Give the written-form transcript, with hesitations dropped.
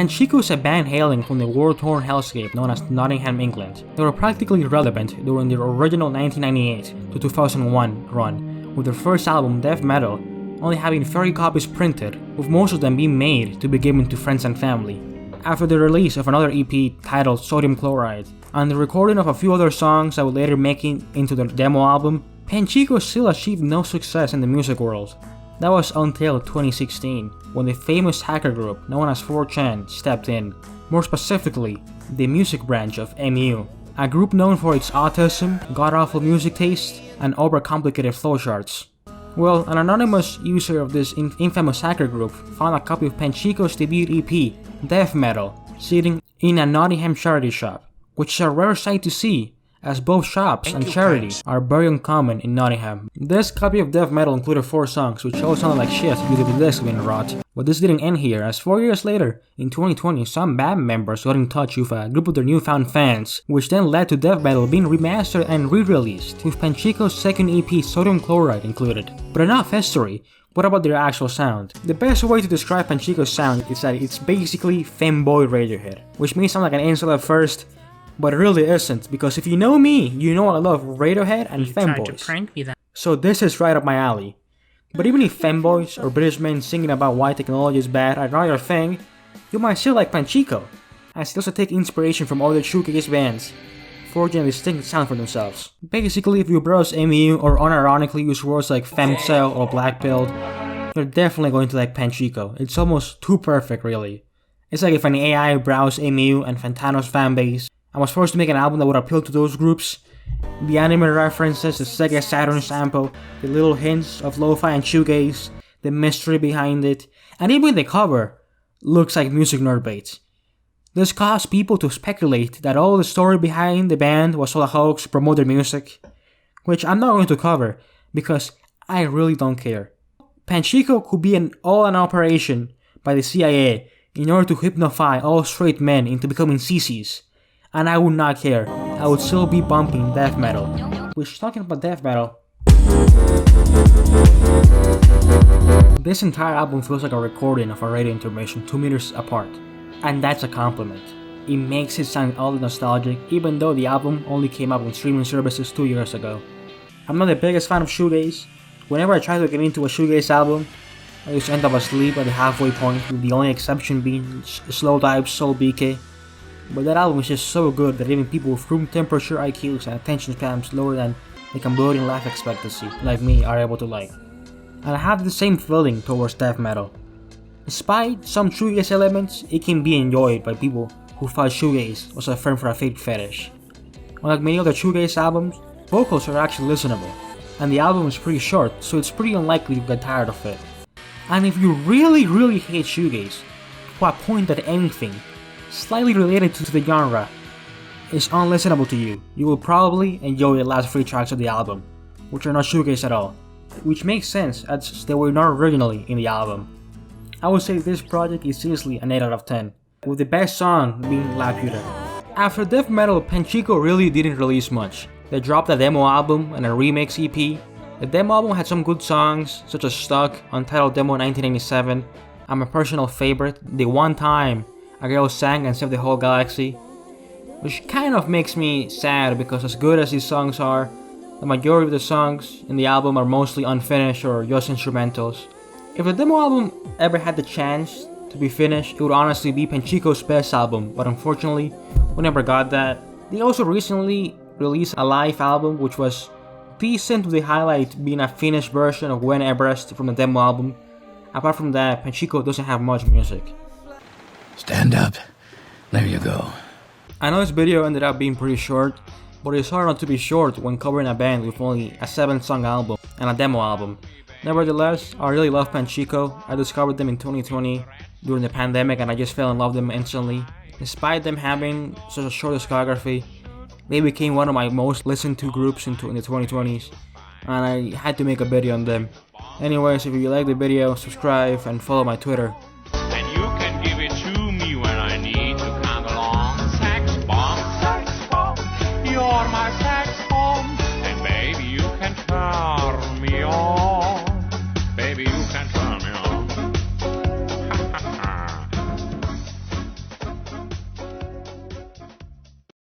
Panchiko is a band hailing from the war-torn hellscape known as Nottingham, England. They were practically irrelevant during their original 1998 to 2001 run, with their first album, DeathMetal, only having 30 copies printed, with most of them being made to be given to friends and family. After the release of another EP titled Sodium Chloride, and the recording of a few other songs that would later make it into their demo album, Panchiko still achieved no success in the music world. That was until 2016, when the famous hacker group known as 4chan stepped in, more specifically, the music branch of MU, a group known for its autism, god-awful music taste, and overcomplicated flowcharts. Well, an anonymous user of this infamous hacker group found a copy of Panchiko's debut EP, DeathMetal, sitting in a Nottingham charity shop, which is a rare sight to see, as both shops and charities are very uncommon in Nottingham. This copy of DeathMetal included 4 songs, which all sounded like shit due to the disc being rot. But this didn't end here, as 4 years later, in 2020, some band members got in touch with a group of their newfound fans, which then led to DeathMetal being remastered and re-released, with Panchiko's second EP, Sodium Chloride, included. But enough history. What about their actual sound? The best way to describe Panchiko's sound is that it's basically femboy Radiohead, which may sound like an insult at first, but it really isn't, because if you know me, you know I love Radiohead and femboys. So this is right up my alley. But even if femboys or British men singing about why technology is bad are not your thing, you might still like Panchiko, as they also take inspiration from other Shoegaze bands, forging a distinct sound for themselves. Basically, if you browse MU or unironically use words like femcel or blackpilled, you're definitely going to like Panchiko. It's almost too perfect, really. It's like if an AI browsed MU and Fantano's fanbase and was forced to make an album that would appeal to those groups. The anime references, the Sega Saturn sample, the little hints of lo-fi and shoegaze, the mystery behind it, and even the cover looks like music nerd bait. This caused people to speculate that all the story behind the band was all a hoax to promote their music, which I'm not going to cover because I really don't care. Panchiko could be an operation by the CIA in order to hypnofy all straight men into becoming sissies. And I would not care. I would still be bumping DeathMetal. Which, talking about DeathMetal, this entire album feels like a recording of a radio intermission 2 meters apart. And that's a compliment. It makes it sound oddly nostalgic, even though the album only came out on streaming services 2 years ago. I'm not the biggest fan of shoegaze. Whenever I try to get into a shoegaze album, I just end up asleep at the halfway point, with the only exception being Slow Dive's Soul BK. But that album is just so good that even people with room temperature IQs and attention spans lower than the Cambodian life expectancy, like me, are able to like. And I have the same feeling towards DeathMetal. Despite some shoegaze elements, it can be enjoyed by people who thought shoegaze was a term for a fake fetish. Unlike many other shoegaze albums, vocals are actually listenable, and the album is pretty short, so it's pretty unlikely you get tired of it. And if you really hate shoegaze, to a point that anything slightly related to the genre is unlistenable to you, you will probably enjoy the last 3 tracks of the album, which are not shoegaze at all, which makes sense as they were not originally in the album. I would say this project is seriously an 8 out of 10, with the best song being Laputa. After DeathMetal, Panchiko really didn't release much. They dropped a demo album and a remix EP. The demo album had some good songs, such as Stuck, Untitled Demo 1997, and my personal favorite, The One Time a Girl Sang and Saved the Whole Galaxy, which kind of makes me sad because as good as these songs are, the majority of the songs in the album are mostly unfinished or just instrumentals. If the demo album ever had the chance to be finished, it would honestly be Panchiko's best album, but unfortunately, we never got that. They also recently released a live album which was decent, with the highlight being a finished version of When Everest from the demo album. Apart from that, Panchiko doesn't have much music. Stand up. There you go. I know this video ended up being pretty short, but it's hard not to be short when covering a band with only a 7-song album and a demo album. Nevertheless, I really love Panchiko. I discovered them in 2020 during the pandemic and I just fell in love with them instantly. Despite them having such a short discography, they became one of my most listened to groups in the 2020s, and I had to make a video on them. Anyways, if you like the video, subscribe and follow my Twitter.